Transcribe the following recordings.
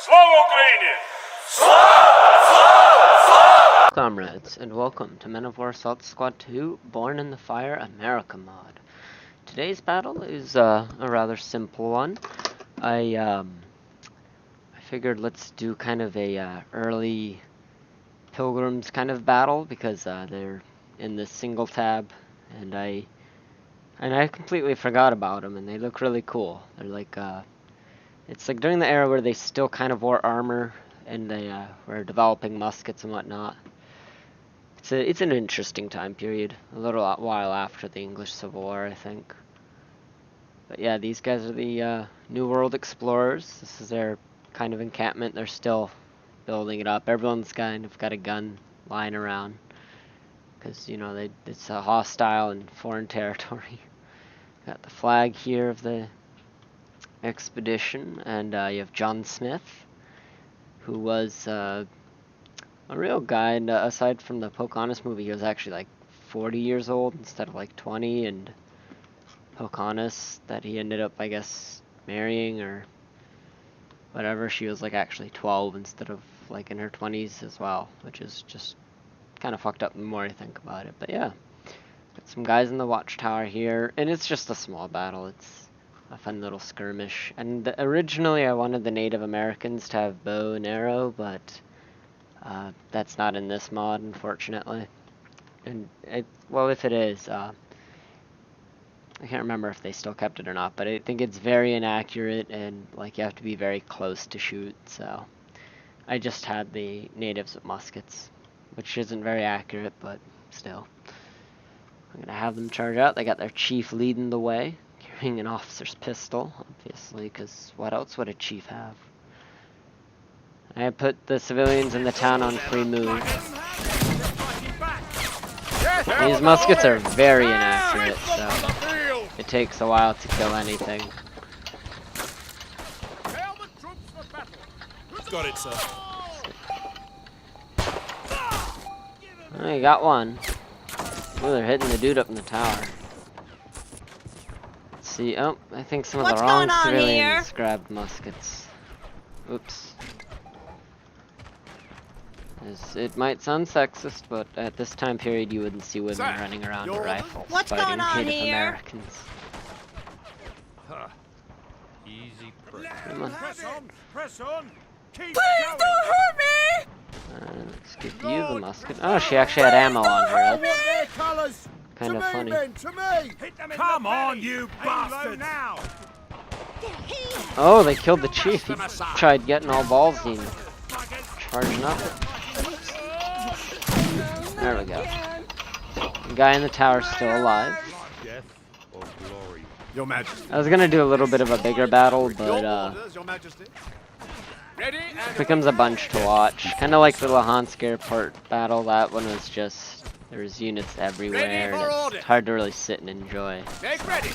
Слава Україні! Comrades, and welcome to Men of War Assault Squad 2 Born in the Fire America mod. Today's battle is a rather simple one. I figured let's do kind of a early Pilgrims kind of battle because they're in this single tab, and I completely forgot about them, and they look really cool. They're like it's like during the era where they still kind of wore armor and they were developing muskets and whatnot. It's an interesting time period, a while after the English Civil War, I think. But yeah, these guys are the New World explorers. This is their kind of encampment. They're still building it up. Everyone's kind of got a gun lying around because, you know, it's a hostile and foreign territory. Got the flag here of the expedition, and you have John Smith, who was a real guy, and aside from the Pocahontas movie, he was actually like 40 years old instead of like 20, and Pocahontas, that he ended up, I guess, marrying or whatever, she was like actually 12 instead of like in her 20s as well, which is just kind of fucked up the more I think about it. But yeah, got some guys in the watchtower here, and it's just a small battle. It's a fun little skirmish. And originally I wanted the Native Americans to have bow and arrow, but that's not in this mod, unfortunately. And well, if it is, I can't remember if they still kept it or not, but I think it's very inaccurate, and like you have to be very close to shoot, so I just had the natives with muskets, which isn't very accurate, but still. I'm gonna have them charge out. They got their chief leading the way, carrying an officer's pistol, obviously, because what else would a chief have? I put the civilians in the town on free move. These muskets are very inaccurate, so it takes a while to kill anything. Got it, sir. Oh, you got one. Oh, they're hitting the dude up in the tower. Let's see. Oh, I think some of the wrong civilians grabbed muskets. Oops. It might sound sexist, but at this time period you wouldn't see women running around with rifles fighting Native Americans. Huh. Easy press. Come on. Press on. Please don't hurt me! Let's give you the musket. Oh, she actually had ammo on her. That's kind of funny. Come on, you bastard! Oh, they killed the chief. He tried getting all ballsy and charging up. There we go. The guy in the tower's still alive. Death or glory? Your Majesty. I was gonna do a little bit of a bigger battle, but Your Majesty. Ready? it becomes a bunch to watch. Kind of like the Luhansk airport battle. That one was just, there was units everywhere, and it's hard to really sit and enjoy. Make ready.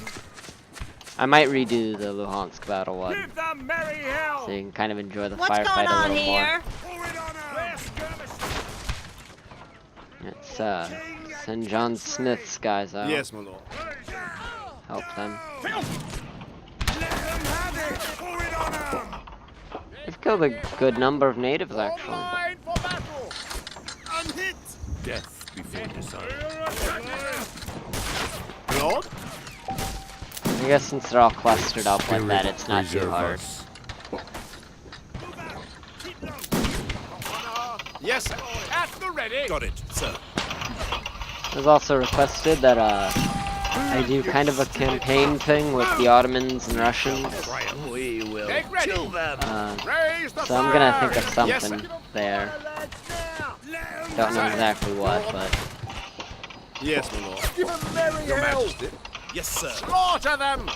I might redo the Luhansk battle one, Give them merry hell. so you can kind of enjoy the What's firefight going a on little here? more. It's send John Smith's guys out. Yes, my lord. Help them. They've killed a good number of natives, actually. Death before dishonor. Lord? I guess since they're all clustered up like that, it's not too hard. Yes, sir. At the ready. Got it, sir. It was also requested that I do kind of a campaign thing with the Ottomans and Russians. We will kill them. So I'm gonna think of something there. Don't know exactly what, but Yes, my lord. Give them merry Your Majesty. Yes, sir. Slaughter them.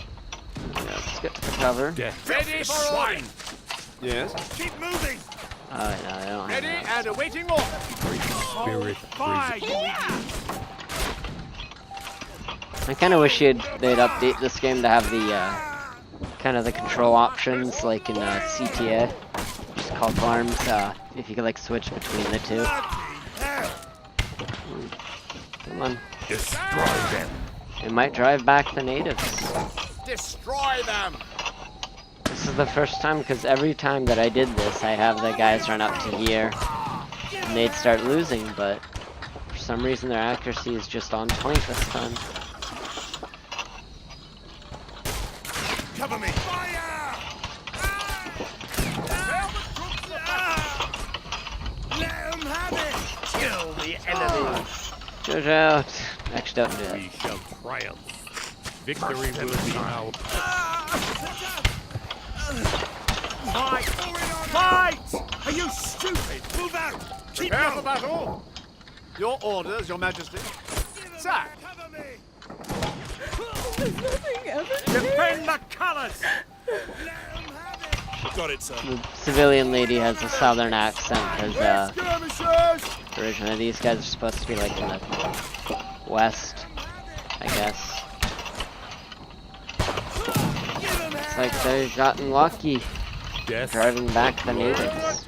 yeah, let's get to the cover. Ready for swine. Yes. Keep moving. Oh, no, I don't have Ready that. and awaiting order. Spirit. I kind of wish they'd update this game to have the kind of the control options like in CTA, just called arms. If you could like switch between the two. Come on. Destroy them. It might drive back the natives. Destroy them. This is the first time, because every time that I did this, I have the guys run up to here, and they'd start losing, but for some reason their accuracy is just on point this time. Cover me! Fire! Let them have it! Kill the enemies! Judge out. Actually, don't do that. We shall triumph. Victory will be ours. Fight! Fight! Are you stupid? Move out! Keep out the battle! Your orders, Your Majesty. Sack! There's nothing ever Defend the colours! Got it, sir. The civilian lady has a southern accent, because originally these guys are supposed to be like in the west, I guess. It's like they've gotten lucky Death. driving back the natives.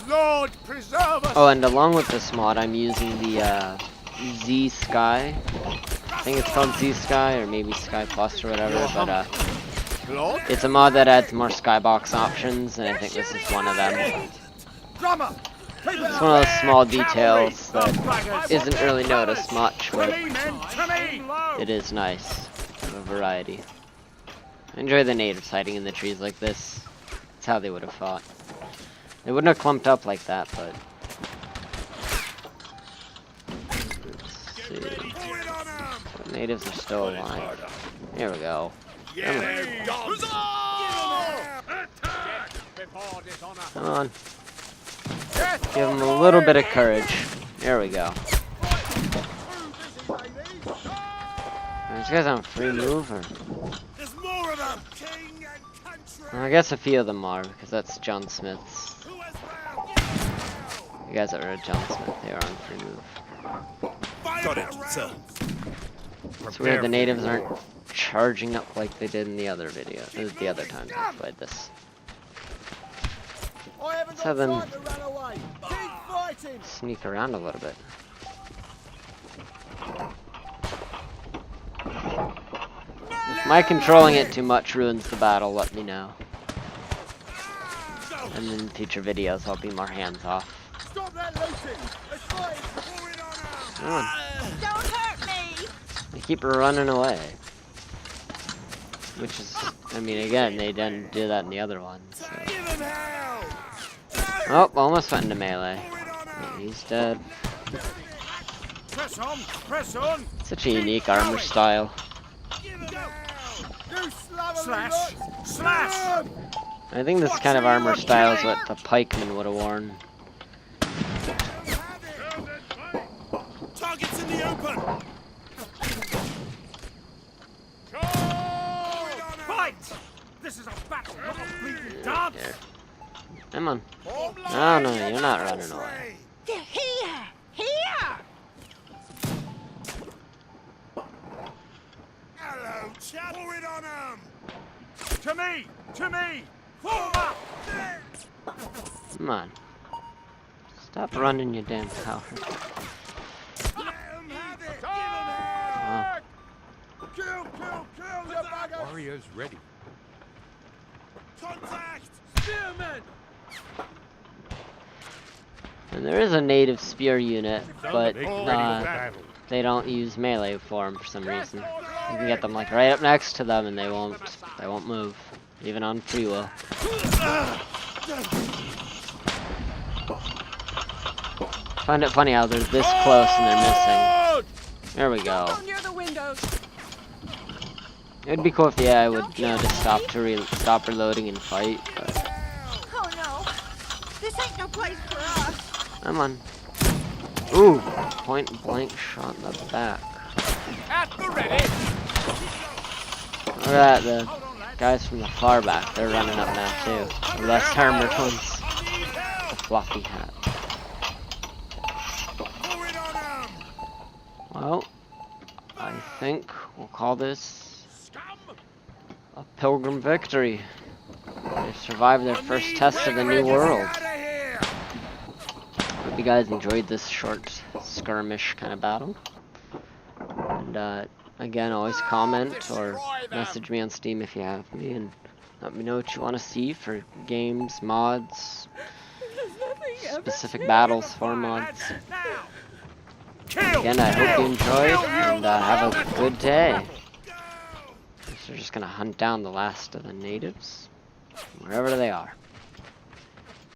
Lord, preserve us! Oh, and along with this mod, I'm using the Z Sky. I think it's called Z Sky or maybe Sky Plus or whatever, but Lord? it's a mod that adds more skybox options, and I think this is one of them. Drummer! It's one of those small details that isn't really noticed much, but it is nice. A variety. I enjoy the natives hiding in the trees like this. That's how they would have fought. They wouldn't have clumped up like that, but... Let's see. The natives are still alive. Here we go. Come on. Give them a little bit of courage. There we go. Are these guys on free move, or? There's more of them! King and country! Well, I guess a few of them are, because that's John Smith's. You guys that are at John Smith, they are on free move. Got it, sir. It's weird the natives aren't charging up like they did in the other video. The other times I played this. Let's have them sneak around a little bit. If my controlling it too much ruins the battle, let me know. And in future videos, I'll be more hands off. Stop that looting! Come on. Don't hurt me! They keep running away. Which is, I mean, again, they didn't do that in the other one. So. Oh, almost went into melee. He's dead. Press on! Press on! Such a unique armor style. Slash! Slash! I think this kind of armor style is what the pikemen would have worn. Targets in the open! Fight! This is a battle, not a bleeding dance! There. Come on. No, no, you're not running away. They're here! Here! Hello, chap! Pour it on 'em! To me! To me! Form up! Come on. Stop running, you damn coward. Let 'em have it! Oh. Kill, you bugger! Warriors ready. Contact! Spearmen! And there is a native spear unit, but Ready for battle. they don't use melee for them for some reason. You can get them like right up next to them, and they won't move, even on free will. Find it funny how they're this close and they're missing. There we go. Near the windows. It'd be cool if the AI would know to stop reloading and fight, but Oh no. This ain't no place for us. come on. Ooh, point blank shot in the back. At the ready! Look at that, the guys from the far back, they're running up now too. The less armored ones. The fluffy hat. Pour it on 'em! Well, I think we'll call this Scum! a pilgrim victory. They survived their first test of the new world. Hope you guys enjoyed this short skirmish kind of battle. And Again, always comment or message me on Steam if you have me, and let me know what you want to see for games, mods, specific battles for mods. Again, I hope you enjoyed, and have a good day. So we're just gonna hunt down the last of the natives, wherever they are.